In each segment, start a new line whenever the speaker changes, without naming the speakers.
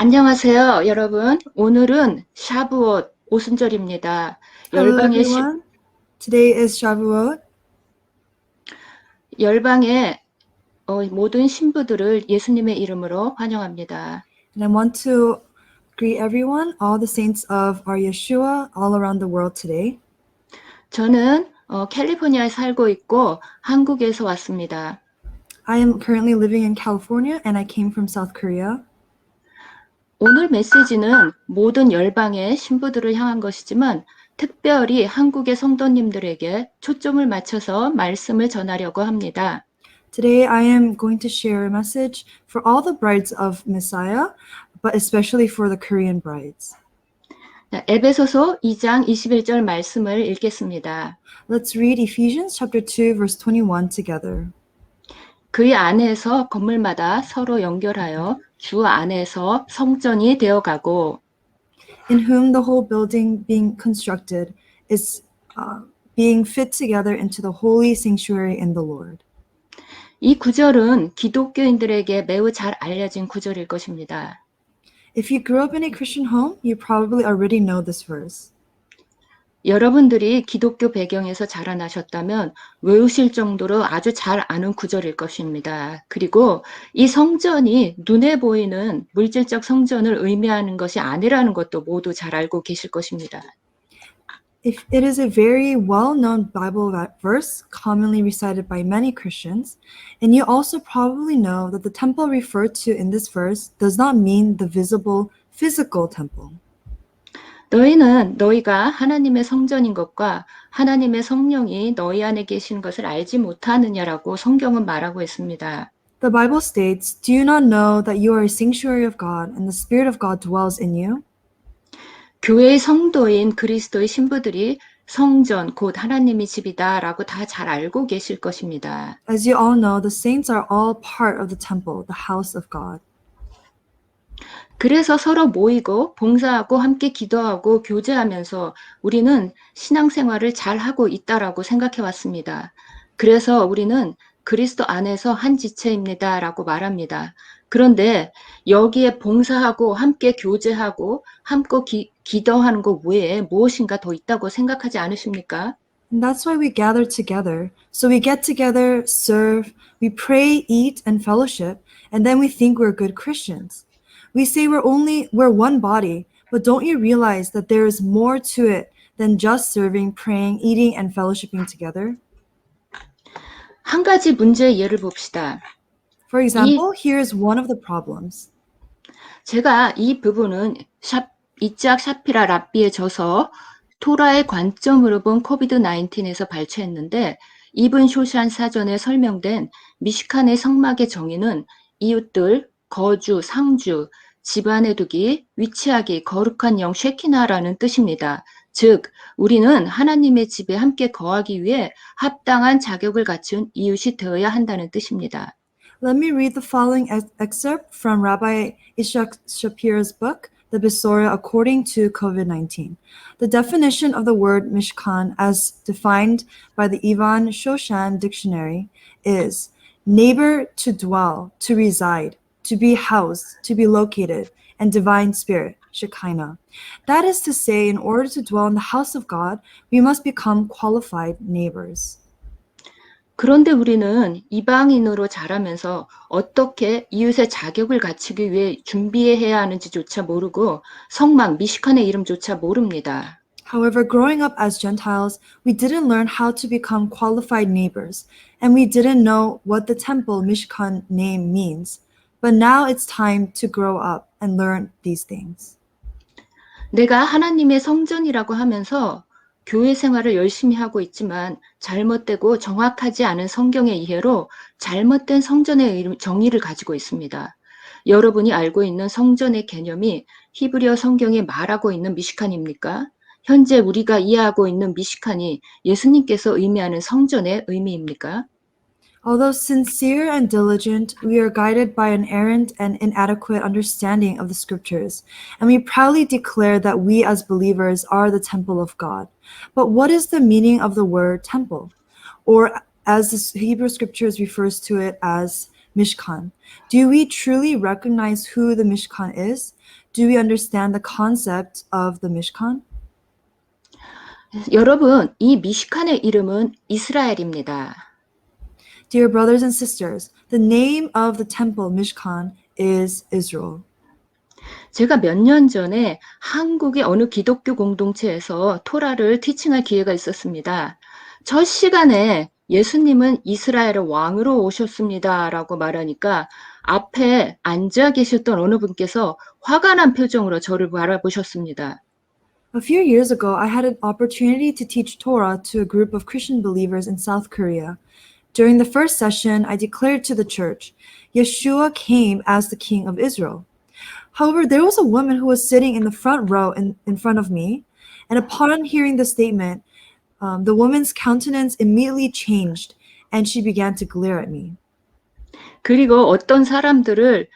안녕하세요, 여러분. 오늘은 샤부옷 오순절입니다.
Hello
열방의
everyone. Today is Shavuot,
열방의 모든 신부들을 예수님의 이름으로 환영합니다.
and I want to greet everyone, all the saints of our Yeshua all around the world today.
저는 캘리포니아에 살고 있고 한국에서 왔습니다.
I am currently living in California and I came from South Korea.
오늘 메시지는 모든 열방의 신부들을 향한 것이지만 특별히 한국의 성도님들에게 초점을 맞춰서 말씀을 전하려고 합니다.
Today I am going to share a message for all the brides of Messiah, but especially for the Korean brides.
에베소서 2장 21절 말씀을 읽겠습니다.
Let's read Ephesians chapter 2 verse 21 together.
그 안에서 건물마다 서로 연결하여 주 안에서 성전이 되어가고
In whom the whole building being constructed is being fit together into the holy sanctuary in the Lord.
이 구절은 기독교인들에게 매우 잘 알려진 구절일 것입니다.
If you grew up in a Christian home, you probably already know this verse.
여러분들이 기독교 배경에서 자라나셨다면 외우실 정도로 아주 잘 아는 구절일 것입니다. 그리고 이 성전이 눈에 보이는 물질적 성전을 의미하는 것이 아니라는 것도 모두 잘 알고 계실 것입니다.
If it is a very well-known Bible verse commonly recited by many Christians, and you also probably know that the temple referred to in this verse does not mean the visible physical temple.
너희는 너희가 하나님의 성전인 것과 하나님의 성령이 너희 안에 계신 것을 알지 못하느냐라고 성경은 말하고 있습니다.
The Bible states, "Do you not know that you are a sanctuary of God and the Spirit of God dwells in you?"
교회의 성도인 그리스도의 신부들이 성전 곧 하나님의 집이다라고 다 잘 알고 계실 것입니다.
As you all know, the saints are all part of the temple, the house of God.
그래서 서로 모이고 봉사하고 함께 기도하고 교제하면서 우리는 신앙생활을 잘 하고 있다라고 생각해 왔습니다. 그래서 우리는 그리스도 안에서 한 지체입니다라고 말합니다. 그런데 여기에 봉사하고 함께 교제하고 함께 기도하는 것 외에 무엇인가 더 있다고 생각하지 않으십니까?
And that's why we gather together. So we get together, serve, we pray, eat, and fellowship, and then we think we're good Christians. We say we're one body, but don't you realize that there is more to it than just serving, praying, eating, and fellowshipping together?
한 가지 문제의 예를 봅시다.
For example, here's one of the problems.
제가 이 부분은 이짝 샤피라 랍비에 져서 토라의 관점으로 본 코비드-19에서 발췌했는데 이분 쇼샨 사전에 설명된 미시칸의 성막의 정의는 이웃들, 거주, 상주, 집안에 두기, 위치하기, 거룩한 영 쉐키나라는 뜻입니다. 즉, 우리는 하나님의 집에 함께 거하기 위해 합당한 자격을 갖춘 이웃이 되어야 한다는 뜻입니다.
Let me read the following excerpt from Rabbi Ishak Shapira's book, The Besorah According to COVID-19. The definition of the word Mishkan as defined by the Ivan Shoshan Dictionary is neighbor, to dwell, to reside, to be housed, to be located, and divine spirit, Shekinah. That is to say, in order to dwell in the house of God, we must become qualified neighbors.
그런데 우리는 이방인으로 자라면서 어떻게 이웃의 자격을 갖추기 위해 준비해야 하는지조차 모르고 성막 미시칸의 이름조차 모릅니다.
However, growing up as Gentiles, we didn't learn how to become qualified neighbors, and we didn't know what the temple Mishkan name means. But now it's time to grow up and learn these things.
내가 하나님의 성전이라고 하면서 교회 생활을 열심히 하고 있지만 잘못되고 정확하지 않은 성경의 이해로 잘못된 성전의 정의를 가지고 있습니다. 여러분이 알고 있는 성전의 개념이 히브리어 성경에 말하고 있는 미시칸입니까? 현재 우리가 이해하고 있는 미시칸이 예수님께서 의미하는 성전의 의미입니까?
Although sincere and diligent, we are guided by an errant and inadequate understanding of the scriptures, and we proudly declare that we as believers are the temple of God. But what is the meaning of the word temple? Or as the Hebrew scriptures refers to it as Mishkan. Do we truly recognize who the Mishkan is? Do we understand the concept of the Mishkan?
여러분, 이 미시칸의 이름은 이스라엘입니다.
Dear brothers and sisters, the name of the temple Mishkan is Israel.
제가 몇 년 전에 한국의 어느 기독교 공동체에서 토라를 티칭할 기회가 있었습니다. 첫 시간에 예수님은 이스라엘의 왕으로 오셨습니다라고 말하니까 앞에 앉아 계셨던 어느 분께서 화가 난 표정으로 저를 바라보셨습니다.
A few years ago, I had an opportunity to teach Torah to a group of Christian believers in South Korea. During the first session, I declared to the church, Yeshua came as the King of Israel. However, there was a woman who was sitting in the front row in front of me, and upon hearing the statement, the woman's countenance immediately changed, and she began to glare at me.
그리고 어떤 사람들을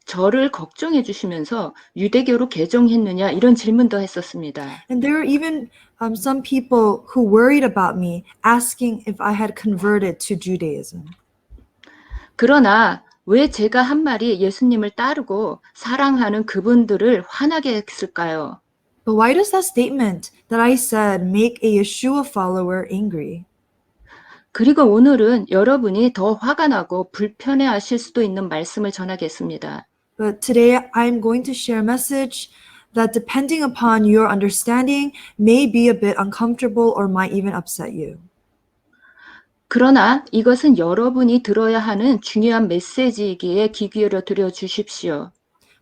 저를 걱정해 주시면서 유대교로 개종했느냐 이런 질문도 했었습니다.
And there were even some people who worried about me, asking if I had converted to Judaism.
그러나 왜 제가 한 말이 예수님을 따르고 사랑하는 그분들을 화나게 했을까요?
But why does that statement that I said make a Yeshua follower angry?
그리고 오늘은 여러분이 더 화가 나고 불편해 하실 수도 있는 말씀을 전하겠습니다.
But today I'm going to share a message that, depending upon your understanding, may be a bit uncomfortable or might even upset you.
그러나 이것은 여러분이 들어야 하는 중요한 메시지이기에 귀 기울여 들여 주십시오.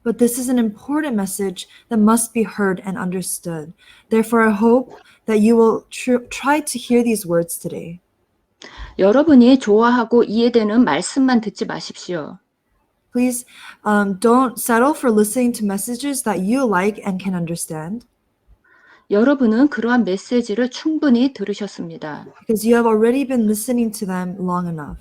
But this is an important message that must be heard and understood. Therefore, I hope that you will try to hear these words today.
여러분이 좋아하고 이해되는 말씀만 듣지 마십시오.
Please don't settle for listening to messages that you like and can understand,
여러분은 그러한 메시지를 충분히 들으셨습니다.
because you have already been listening to them long enough.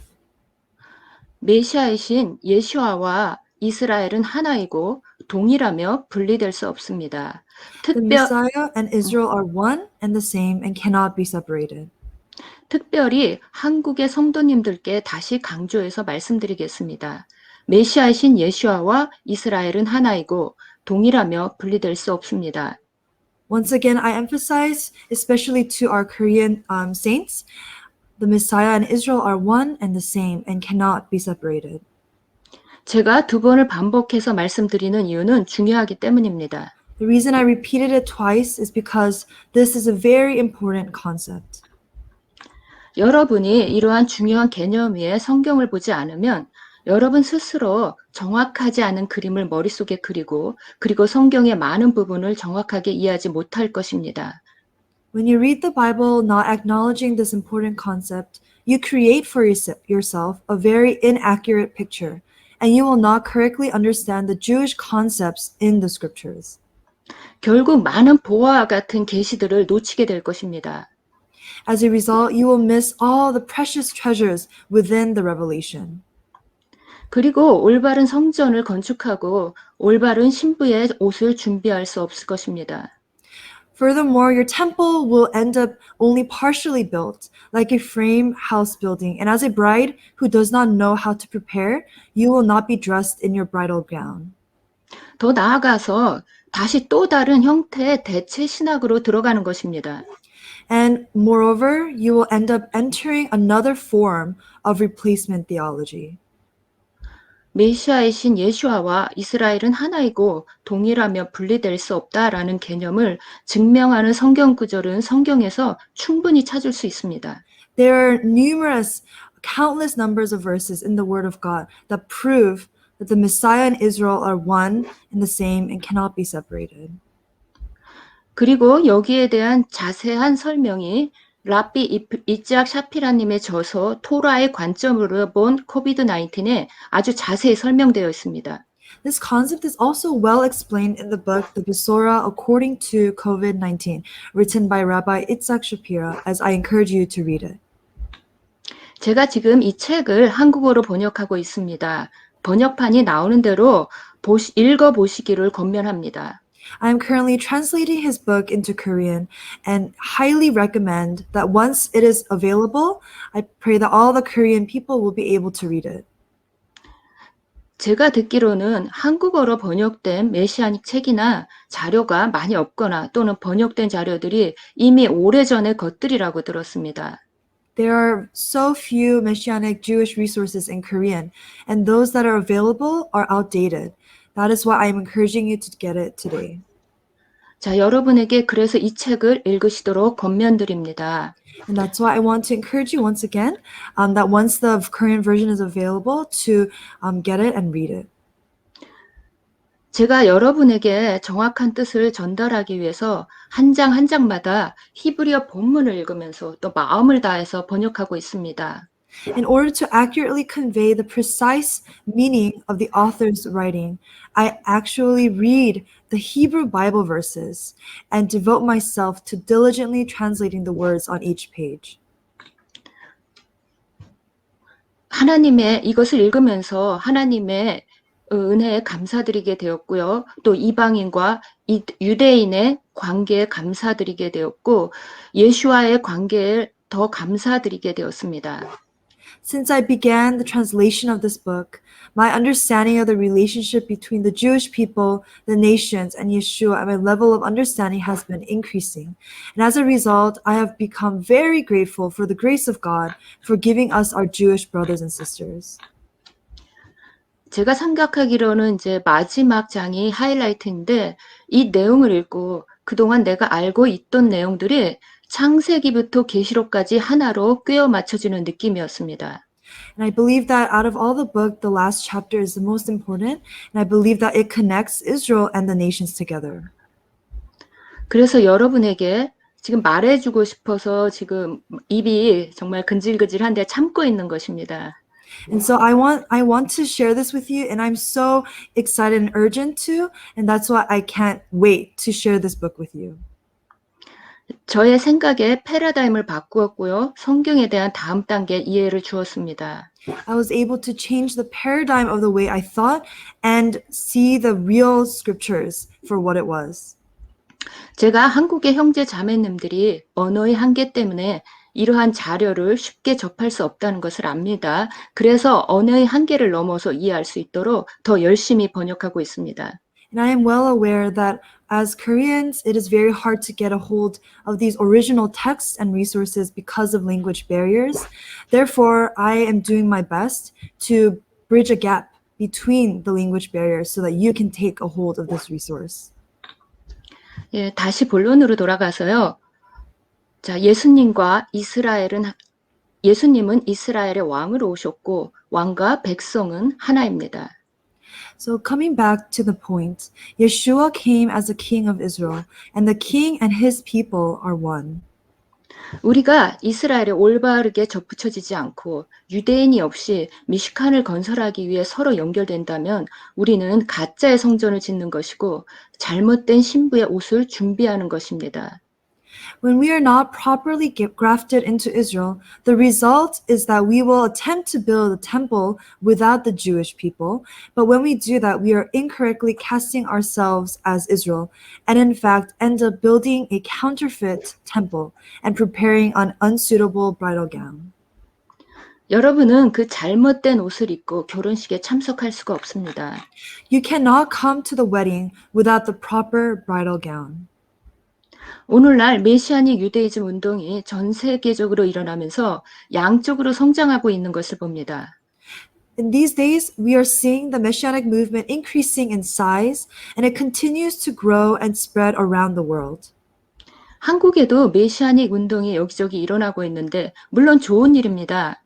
메시아이신 예수아와 이스라엘은 하나이고 동일하며 분리될 수 없습니다.
The Messiah and Israel are one and the same and cannot be separated.
특별히 한국의 성도님들께 다시 강조해서 말씀드리겠습니다. 메시아이신 예수아와 이스라엘은 하나이고 동일하며 분리될 수 없습니다.
Once again, I emphasize, especially to our Korean saints, the Messiah and Israel are one and the same and cannot be separated.
제가 두 번을 반복해서 말씀드리는 이유는 중요하기 때문입니다.
The reason I repeated it twice is because this is a very important concept.
여러분이 이러한 중요한 개념 위에 성경을 보지 않으면 여러분 스스로 정확하지 않은 그림을 머릿속에 그리고 성경의 많은 부분을 정확하게 이해하지 못할 것입니다.
When you read the Bible not acknowledging this important concept, you create for yourself a very inaccurate picture, and you will not correctly understand the Jewish concepts in the scriptures.
결국 많은 보화와 같은 계시들을 놓치게 될 것입니다.
As a result, you will miss all the precious treasures within the revelation.
그리고 올바른 성전을 건축하고 올바른 신부의 옷을 준비할 수 없을 것입니다.
Furthermore, your temple will end up only partially built, like a frame house building, and as a bride who does not know how to prepare, you will not be dressed in your bridal gown.
더 나아가서 다시 또 다른 형태의 대체 신학으로 들어가는 것입니다.
And moreover, you will end up entering another form of replacement theology.
메시아이신 예수아와 이스라엘은 하나이고 동일하며 분리될 수 없다라는 개념을 증명하는 성경 구절은 성경에서 충분히 찾을 수 있습니다.
There are countless numbers of verses in the Word of God that prove that the Messiah and Israel are one and the same and cannot be separated.
그리고 여기에 대한 자세한 설명이 랍비 이츠학 샤피라님의 저서 토라의 관점으로 본 코비드-19에 아주 자세히 설명되어 있습니다.
This concept is also well explained in the book The Besorah According to COVID-19, written by Rabbi Itzhak Shapira, as I encourage you to read it.
제가 지금 이 책을 한국어로 번역하고 있습니다. 번역판이 나오는 대로 읽어보시기를 권면합니다.
I am currently translating his book into Korean and highly recommend that once it is available, I pray that all the Korean people will be able to read it.
제가 듣기로는 한국어로 번역된 메시아닉 책이나 자료가 많이 없거나 또는 번역된 자료들이 이미 오래전의 것들이라고 들었습니다.
There are so few messianic Jewish resources in Korean, and those that are available are outdated. That is why I am encouraging you to get it today.
자, 여러분에게 그래서 이 책을 읽으시도록 권면드립니다.
And that's why I want to encourage you once again that once the Korean version is available, to get it and read it.
제가 여러분에게 정확한 뜻을 전달하기 위해서 한 장 한 장마다 히브리어 본문을 읽으면서 또 마음을 다해서 번역하고 있습니다.
In order to accurately convey the precise meaning of the author's writing, I actually read the Hebrew Bible verses and devote myself to diligently translating the words on each page.
하나님의 이것을 읽으면서 하나님의 은혜에 감사드리게 되었고요. 또 이방인과 유대인의 관계에 감사드리게 되었고 예수와의 관계에 더 감사드리게 되었습니다.
Since I began the translation of this book, my understanding of the relationship between the Jewish people, the nations, and Yeshua and my level of understanding has been increasing. And as a result, I have become very grateful for the grace of God for giving us our Jewish brothers and sisters.
제가 생각하기로는 이제 마지막 장이 하이라이트인데 이 내용을 읽고 그동안 내가 알고 있던 내용들이 창세기부터 계시록까지 하나로 꿰어 맞춰지는 느낌이었습니다.
And I believe that out of all the book, the last chapter is the most important. And I believe that it connects Israel and the nations together.
그래서 여러분에게 지금 말해주고 싶어서 지금 입이 정말 근질근질한데 참고 있는 것입니다.
And so I want to share this with you, and I'm so excited and urgent to, and that's why I can't wait to share this book with you.
저의 생각에 패러다임을 바꾸었고요. 성경에 대한 다음 단계 이해를 주었습니다.
I was able to change the paradigm of the way I thought and see the real scriptures for what it was.
제가 한국의 형제 자매님들이 언어의 한계 때문에 이러한 자료를 쉽게 접할 수 없다는 것을 압니다. 그래서 언어의 한계를 넘어서 이해할 수 있도록 더 열심히 번역하고 있습니다.
And I am well aware that as Koreans, it is very hard to get a hold of these original texts and resources because of language barriers. Therefore, I am doing my best to bridge a gap between the language barriers so that you can take a hold of this resource.
예, 다시 본론으로 돌아가서요. 자, 예수님은 이스라엘의 왕으로 오셨고 왕과 백성은 하나입니다.
So coming back to the point, Yeshua came as a king of Israel, and the king and his people are one.
우리가 이스라엘에 올바르게 접붙여지지 않고 유대인이 없이 미시칸을 건설하기 위해 서로 연결된다면 우리는 가짜의 성전을 짓는 것이고 잘못된 신부의 옷을 준비하는 것입니다.
When we are not properly grafted into Israel, the result is that we will attempt to build a temple without the Jewish people. But when we do that, we are incorrectly casting ourselves as Israel, and in fact end up building a counterfeit temple and preparing an unsuitable bridal gown.
여러분은 그 잘못된 옷을 입고 결혼식에 참석할 수가 없습니다.
You cannot come to the wedding without the proper bridal gown.
오늘날 메시아닉 유대이즘 운동이 전 세계적으로 일어나면서 양쪽으로 성장하고 있는 것을 봅니다.
In these days, we are seeing the Messianic movement increasing in size, and it continues to grow and spread around the world.
한국에도 메시아닉 운동이 여기저기 일어나고 있는데 물론 좋은 일입니다.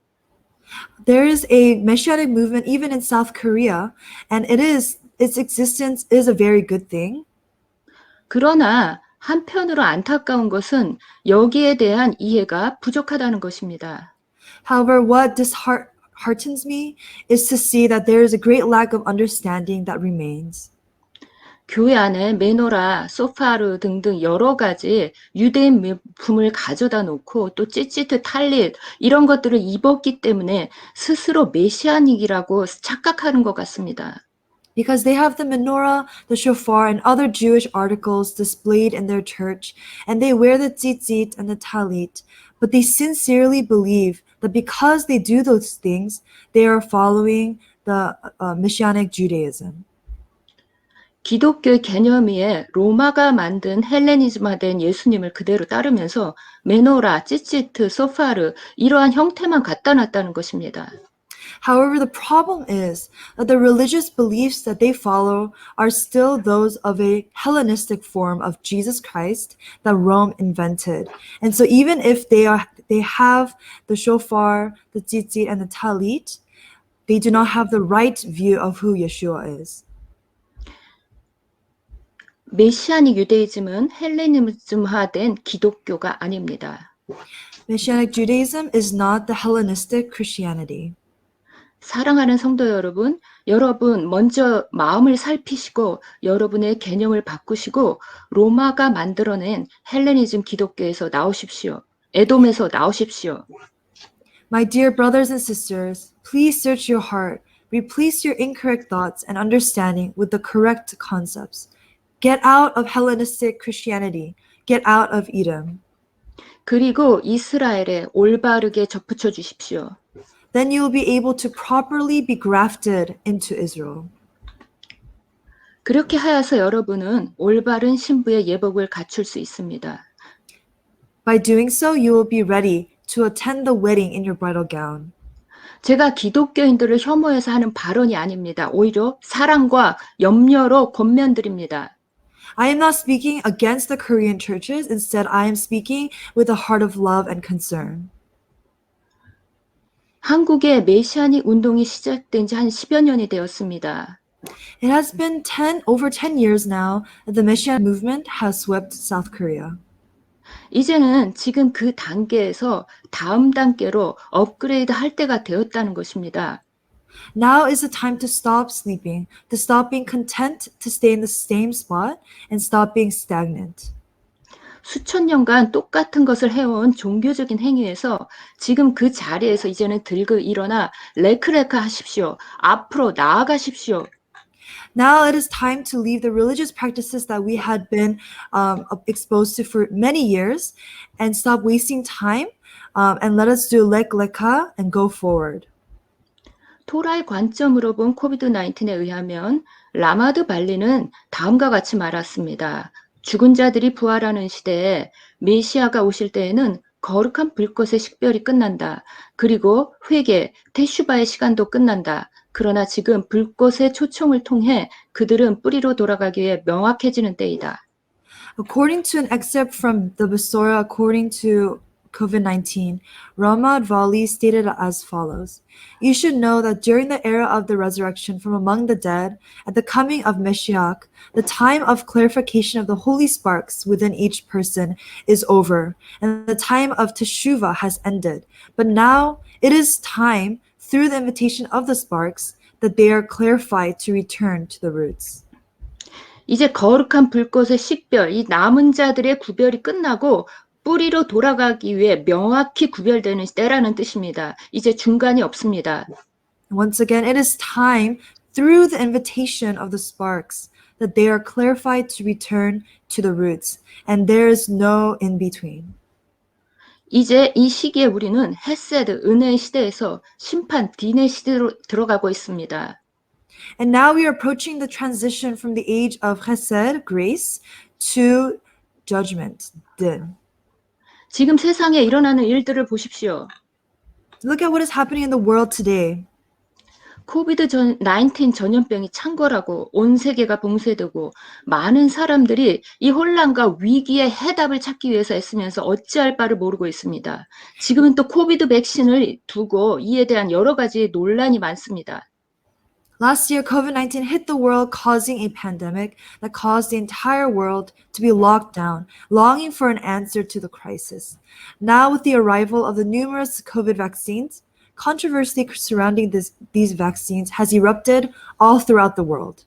There is a Messianic movement even in South Korea, and its existence is a very good thing.
그러나 한편으로 안타까운 것은 여기에 대한 이해가 부족하다는 것입니다.
However, what disheartens me is to see that there is a great lack of understanding that remains.
교회 안에 메노라, 소파르 등등 여러 가지 유대인 물품을 가져다 놓고 또 찌찌트, 탈릿 이런 것들을 입었기 때문에 스스로 메시아닉이라고 착각하는 것 같습니다.
Because they have the menorah, the shofar, and other Jewish articles displayed in their church, and they wear the tzitzit and the talit, but they sincerely believe that because they do those things, they are following the Messianic Judaism.
기독교의 개념 위에 로마가 만든 헬레니즘화된 예수님을 그대로 따르면서 메노라, 찌찌트, 소파르 이러한 형태만 갖다 놨다는 것입니다.
However, the problem is that the religious beliefs that they follow are still those of a Hellenistic form of Jesus Christ that Rome invented. And so even if they have the shofar, the tzitzit, and the talit, they do not have the right view of who Yeshua is.
메시아닉 유대이즘은 헬레니즘화된 기독교가 아닙니다.
Messianic Judaism is not the Hellenistic Christianity.
사랑하는 성도 여러분, 여러분 먼저 마음을 살피시고 여러분의 개념을 바꾸시고 로마가 만들어낸 헬레니즘 기독교에서 나오십시오. 에돔에서 나오십시오.
My dear brothers and sisters, please search your heart, replace your incorrect thoughts and understanding with the correct concepts. Get out of Hellenistic Christianity. Get out of Edom.
그리고 이스라엘에 올바르게 접붙여 주십시오.
Then you will be able to properly be grafted into Israel.
그렇게 하여서 여러분은 올바른 신부의 예복을 갖출 수 있습니다.
By doing so, you will be ready to attend the wedding in your bridal gown.
제가 기독교인들을 혐오해서 하는 발언이 아닙니다. 오히려 사랑과 염려로 권면드립니다.
I am not speaking against the Korean churches. Instead, I am speaking with a heart of love and concern.
한국의 메시아닉 운동이 시작된 지 한 10여 년이 되었습니다.
It has been over 10 years now that the Messianic movement has swept South Korea.
이제는 지금 그 단계에서 다음 단계로 업그레이드 할 때가 되었다는 것입니다.
Now is the time to stop sleeping, to stop being content to stay in the same spot, and stop being stagnant.
수천 년간 똑같은 것을 해온 종교적인 행위에서 지금 그 자리에서 이제는 들고 일어나 레크레카 하십시오. 앞으로 나아가십시오.
Now it is time to leave the religious practices that we had been exposed to for many years and stop wasting time and let us do lek leka and go forward.
토라의 관점으로 본 코비드-19에 의하면 라마드 발리는 다음과 같이 말했습니다. 죽은 자들이 부활하는 시대에 메시아가 오실 때에는 거룩한 불꽃의 식별이 끝난다. 그리고 회개, 테슈바의 시간도 끝난다. 그러나 지금 불꽃의 초청을 통해 그들은 뿌리로 돌아가기 위해 명확해지는 때이다.
According to an excerpt from the Besorah according to COVID-19, Rama Advali stated as follows: You should know that during the era of the resurrection from among the dead, at the coming of Mashiach, the time of clarification of the holy sparks within each person is over, and the time of teshuvah has ended. But now it is time, through the invitation of the sparks, that they are clarified to return to the roots.
이제 거룩한 불꽃의 식별, 이 남은 자들의 구별이 끝나고 뿌리로 돌아가기 위해 명확히 구별되는 때라는 뜻입니다. 이제 중간이 없습니다.
Once again, it is time, through the invitation of the sparks, that they are clarified to return to the roots, and there is no in-between.
이제 이 시기에 우리는 헤세드, 은혜의 시대에서 심판, 딘의 시대로 들어가고 있습니다.
And now we are approaching the transition from the age of chesed, grace, to judgment, din.
지금 세상에 일어나는 일들을 보십시오.
Look at what is happening in the world today.
코비드-19 전염병이 창궐하고 온 세계가 봉쇄되고 많은 사람들이 이 혼란과 위기의 해답을 찾기 위해서 애쓰면서 어찌할 바를 모르고 있습니다. 지금은 또 코비드 백신을 두고 이에 대한 여러 가지 논란이 많습니다.
Last year, COVID-19 hit the world, causing a pandemic that caused the entire world to be locked down, longing for an answer to the crisis. Now, with the arrival of the numerous COVID vaccines, controversy surrounding these vaccines has erupted all throughout the world.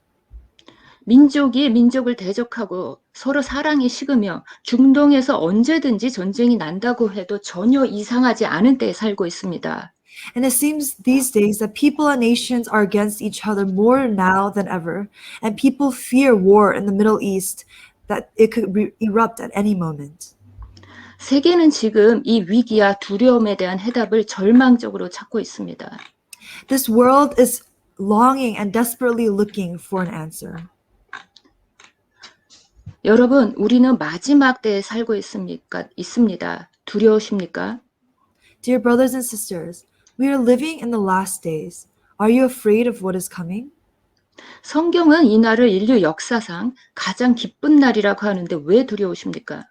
민족이 민족을 대적하고 서로 사랑이 식으며 중동에서 언제든지 전쟁이 난다고 해도 전혀 이상하지 않은 때에 살고 있습니다.
And it seems these days that people and nations are against each other more now than ever, and people fear war in the Middle East, that it could erupt at any moment.
세계는 지금 이 위기와 두려움에 대한 해답을 절망적으로 찾고 있습니다.
This world is longing and desperately looking for an answer.
여러분, 우리는 마지막 때에 살고 있습니다. 두려우십니까?
Dear brothers and sisters, we are living in the last days. Are you afraid of what is coming?
성경은 이 날을 인류 역사상 가장 기쁜 날이라고 하는데 왜 두려우십니까?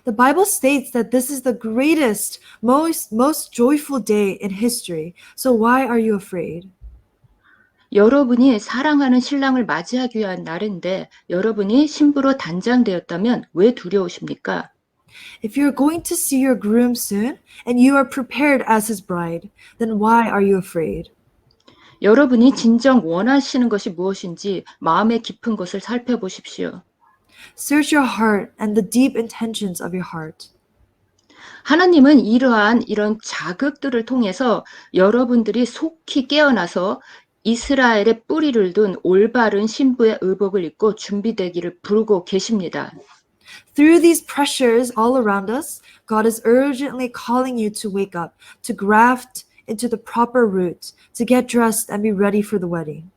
The Bible states that this is the greatest, most joyful day in history. So why are you afraid?
여러분이 사랑하는 신랑을 맞이하기 위한 날인데 여러분이 신부로 단장되었다면 왜 두려우십니까?
If you're going to see your groom soon and you are prepared as his bride, then why are you afraid?
여러분이 진정 원하시는 것이 무엇인지 마음의 깊은 것을 살펴보십시오.
Search your heart and the deep intentions of your heart.
하나님은 이런 자극들을 통해서 여러분들이 속히 깨어나서 이스라엘의 뿌리를 둔 올바른 신부의 의복을 입고 준비되기를 부르고 계십니다.
Through these pressures all around us, God is urgently calling you to wake up, to graft into the proper root, to get dressed and be ready for the wedding.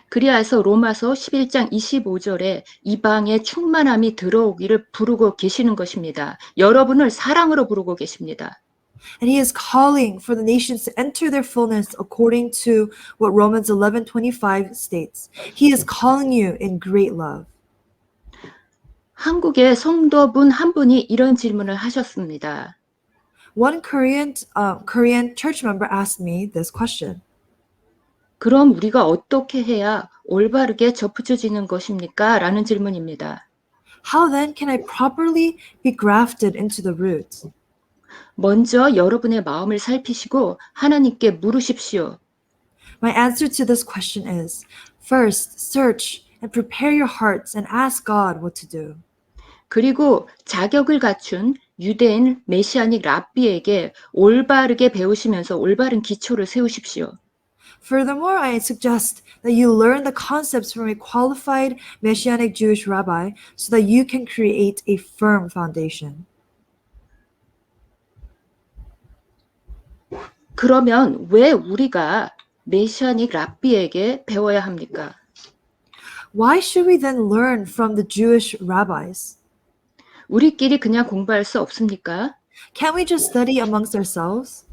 그리하여서 로마서 11장 25절에 이방의 충만함이 들어오기를 부르고 계시는 것입니다. 여러분을 사랑으로 부르고 계십니다.
And he is calling for the nations to enter their fullness according to what Romans 11:25 states. He is calling you in great love.
한국의 성도분 한 분이 이런 질문을 하셨습니다.
One Korean church member asked me this question.
그럼 우리가 어떻게 해야 올바르게 접붙여지는 것입니까? 라는 질문입니다.
How then can I properly be grafted into the root?
먼저 여러분의 마음을 살피시고 하나님께 물으십시오.
My answer to this question is, first, search and prepare your hearts and ask God what to do.
그리고 자격을 갖춘 유대인 메시아닉 랍비에게 올바르게 배우시면서 올바른 기초를 세우십시오.
Furthermore, I suggest that you learn the concepts from a qualified Messianic Jewish rabbi so that you can create a firm foundation.
그러면 왜 우리가 메시아닉 랍비에게 배워야 합니까?
Why should we then learn from the Jewish rabbis?
우리끼리 그냥 공부할 수 없습니까?
Can't we just study amongst ourselves?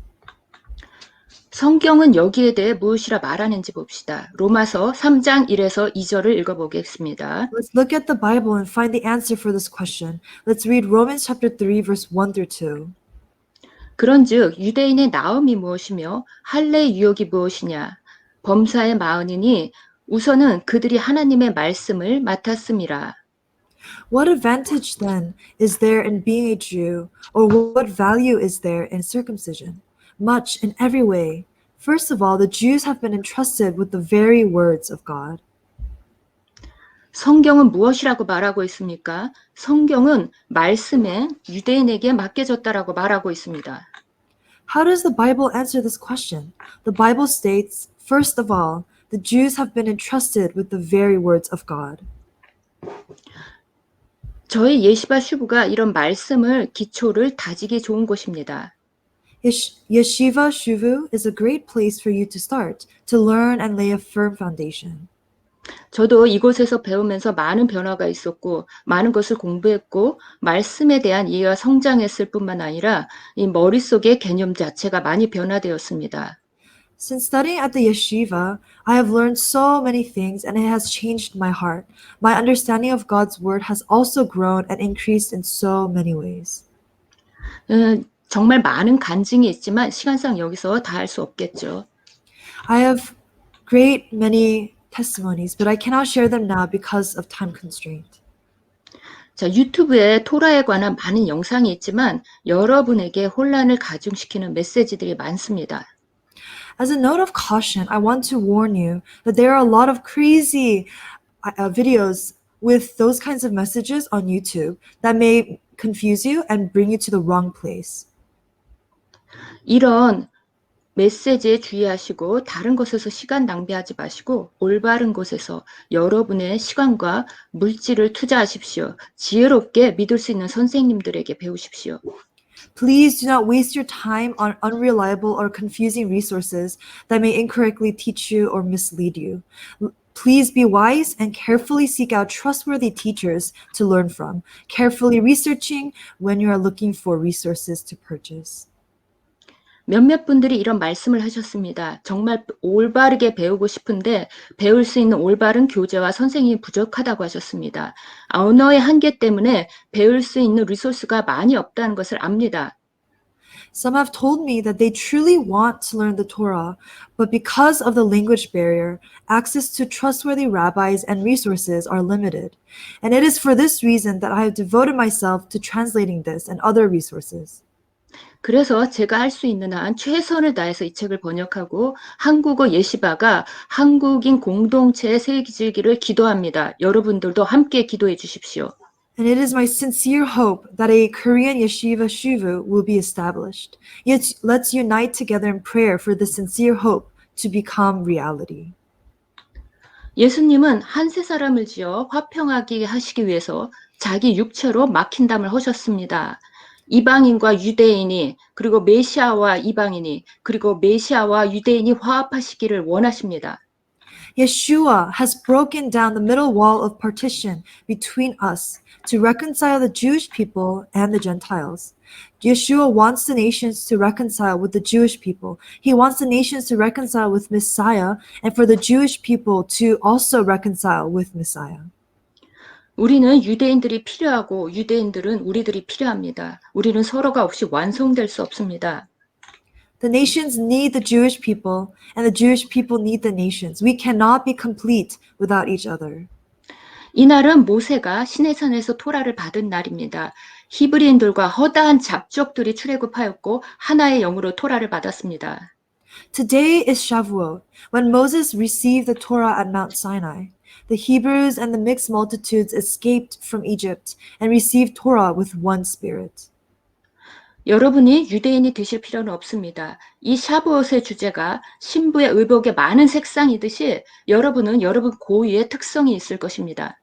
성경은 여기에 대해 무엇이라 말하는지 봅시다. 로마서 3장 1에서 2절을 읽어보겠습니다.
Let's look at the Bible and find the answer for this question. Let's read Romans chapter 3 verse 1 through 2.
그런즉 유대인의 나음이 무엇이며 할례의 유혹이 무엇이냐? 범사의 마흔이니 우선은 그들이 하나님의 말씀을 맡았음이라.
What advantage then is there in being a Jew, or what value is there in circumcision? Much in every way. First of all, the Jews have been entrusted with the very words of God.
성경은 무엇이라고 말하고 있습니까? 성경은 말씀에 유대인에게 맡겨졌다라고 말하고 있습니다.
How does the Bible answer this question? The Bible states, first of all, the Jews have been entrusted with the very words of God.
저희 예시바 슈브가 이런 말씀을 기초를 다지기 좋은 곳입니다.
Yeshiva Shuvu is a great place for you to start, to learn and lay a firm foundation.
저도 이곳에서 배우면서 많은 변화가 있었고 많은 것을 공부했고 말씀에 대한 이해가 성장했을 뿐만 아니라 이 머릿속의 개념 자체가 많이 변화되었습니다.
Since studying at the yeshiva, I have learned so many things and it has changed my heart. My understanding of God's word has also grown and increased in so many ways.
정말 많은 간증이 있지만 시간상 여기서 다 할 수 없겠죠.
I have great many testimonies, but I cannot share them now because of time constraint.
자, 유튜브에 토라에 관한 많은 영상이 있지만 여러분에게 혼란을 가중시키는 메시지들이 많습니다.
As a note of caution, I want to warn you that there are a lot of crazy videos with those kinds of messages on YouTube that may confuse you and bring you to the wrong place.
이런 메시지에 주의하시고 다른 곳에서 시간 낭비하지 마시고 올바른 곳에서 여러분의 시간과 물질을 투자하십시오. 지혜롭게 믿을 수 있는 선생님들에게 배우십시오.
Please do not waste your time on unreliable or confusing resources that may incorrectly teach you or mislead you. Please be wise and carefully seek out trustworthy teachers to learn from, carefully researching when you are looking for resources to purchase.
몇몇 분들이 이런 말씀을 하셨습니다. 정말 올바르게 배우고 싶은데 배울 수 있는 올바른 교재와 선생님이 부족하다고 하셨습니다. 언어의 한계 때문에 배울 수 있는 리소스가 많이 없다는 것을 압니다.
Some have told me that they truly want to learn the Torah, but because of the language barrier, access to trustworthy rabbis and resources are limited. And it is for this reason that I have devoted myself to translating this and other resources.
그래서 제가 할 수 있는 한 최선을 다해서 이 책을 번역하고 한국어 예시바가 한국인 공동체에 새겨지기를 기도합니다. 여러분들도 함께 기도해 주십시오.
And it is my sincere hope that a Korean yeshiva shuvu will be established. Yet let's unite together in prayer for this sincere hope to become reality.
예수님은 한 세 사람을 지어 화평하게 하시기 위해서 자기 육체로 막힌 담을 허셨습니다. 이방인과 유대인이 그리고 메시아와 이방인이 그리고 메시아와 유대인이 화합하시기를 원하십니다.
Yeshua has broken down the middle wall of partition between us to reconcile the Jewish people and the Gentiles. Yeshua wants the nations to reconcile with the Jewish people. He wants the nations to reconcile with Messiah and for the Jewish people to also reconcile with Messiah.
우리는 유대인들이 필요하고 유대인들은 우리들이 필요합니다. 우리는 서로가 없이 완성될 수 없습니다.
The nations need the Jewish people, and the Jewish people need the nations. We cannot be complete without each other.
이날은 모세가 시내산에서 토라를 받은 날입니다. 히브리인들과 허다한 잡족들이 출애굽하였고 하나의 영으로 토라를 받았습니다.
Today is Shavuot, when Moses received the Torah at Mount Sinai. The Hebrews and the mixed multitudes escaped from Egypt and received Torah with one spirit.
여러분이 유대인이 되실 필요는 없습니다. 이 샤브옷의 주제가 신부의 의복에 많은 색상이듯이 여러분은 여러분 고유의 특성이 있을 것입니다.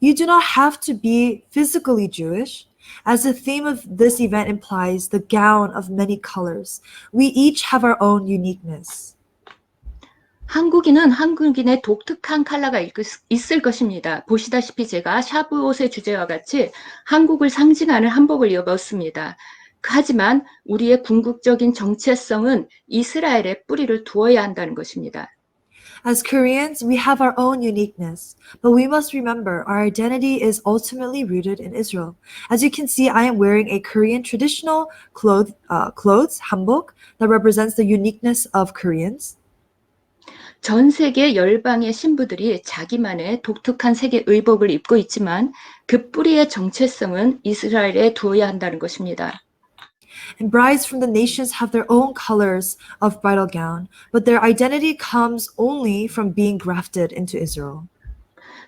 You do not have to be physically Jewish, as the theme of this event implies the gown of many colors. We each have our own uniqueness.
한국인은 한국인의 독특한 컬러가 있을 것입니다. 보시다시피 제가 샤브옷의 주제와 같이 한국을 상징하는 한복을 입었습니다. 하지만 우리의 궁극적인 정체성은 이스라엘에 뿌리를 두어야 한다는 것입니다.
As Koreans, we have our own uniqueness, but we must remember our identity is ultimately rooted in Israel. As you can see, I am wearing a Korean traditional clothes, hanbok, that represents the uniqueness of Koreans.
전 세계 열방의 신부들이 자기만의 독특한 색의 의복을 입고 있지만 그 뿌리의 정체성은 이스라엘에 두어야 한다는 것입니다.
And brides from the nations have their own colors of bridal gown, but their identity comes only from being grafted into Israel.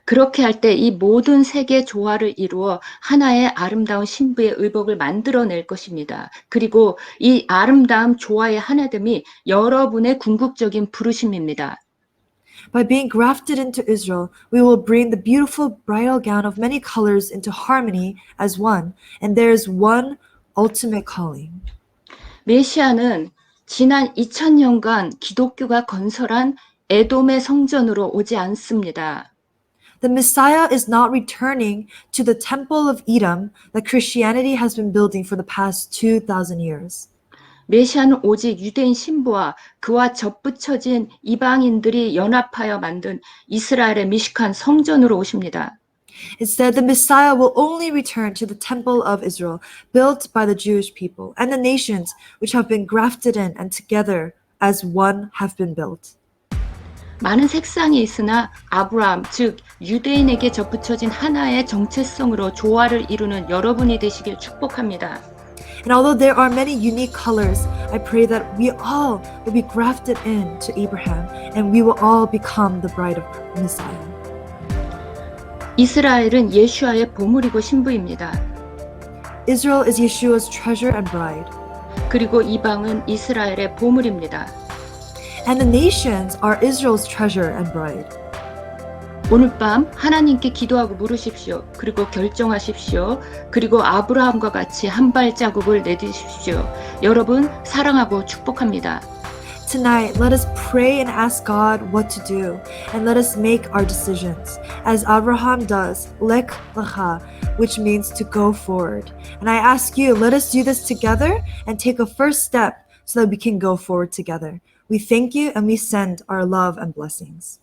그렇게 할 때 이 모든 색의 조화를 이루어 하나의 아름다운 신부의 의복을 만들어낼 것입니다. 그리고 이 아름다운 조화의 하나됨이 여러분의 궁극적인 부르심입니다.
By being grafted into Israel, we will bring the beautiful bridal gown of many colors into harmony as one, and there is one ultimate calling.
메시아는 지난 2000년간 기독교가 건설한 에돔의 성전으로 오지 않습니다.
The Messiah is not returning to the temple of Edom that Christianity has been building for the past 2,000 years.
메시아는 오직 유대인 신부와 그와 접붙여진 이방인들이 연합하여 만든 이스라엘의 미식한 성전으로 오십니다.
Instead, the Messiah will only return to the temple of Israel, built by the Jewish people, and the nations which have been grafted in and together as one have been built.
많은 색상이 있으나 아브라함, 즉 유대인에게 접붙여진 하나의 정체성으로 조화를 이루는 여러분이 되시길 축복합니다.
And although there are many unique colors, I pray that we all will be grafted in to Abraham, and we will all become the bride of Messiah.
이스라엘은 예수아의 보물이고 신부입니다.
Israel is Yeshua's treasure and bride.
그리고 이방은 이스라엘의 보물입니다.
And the nations are Israel's treasure and bride.
오늘 밤 하나님께 기도하고 물으십시오. 그리고 결정하십시오. 그리고 아브라함과 같이 한 발자국을 내딛으십시오. 여러분 사랑하고 축복합니다.
Tonight, let us pray and ask God what to do, and let us make our decisions. As Abraham does, lech lecha, which means to go forward. And I ask you, let us do this together and take a first step so that we can go forward together. We thank you and we send our love and blessings.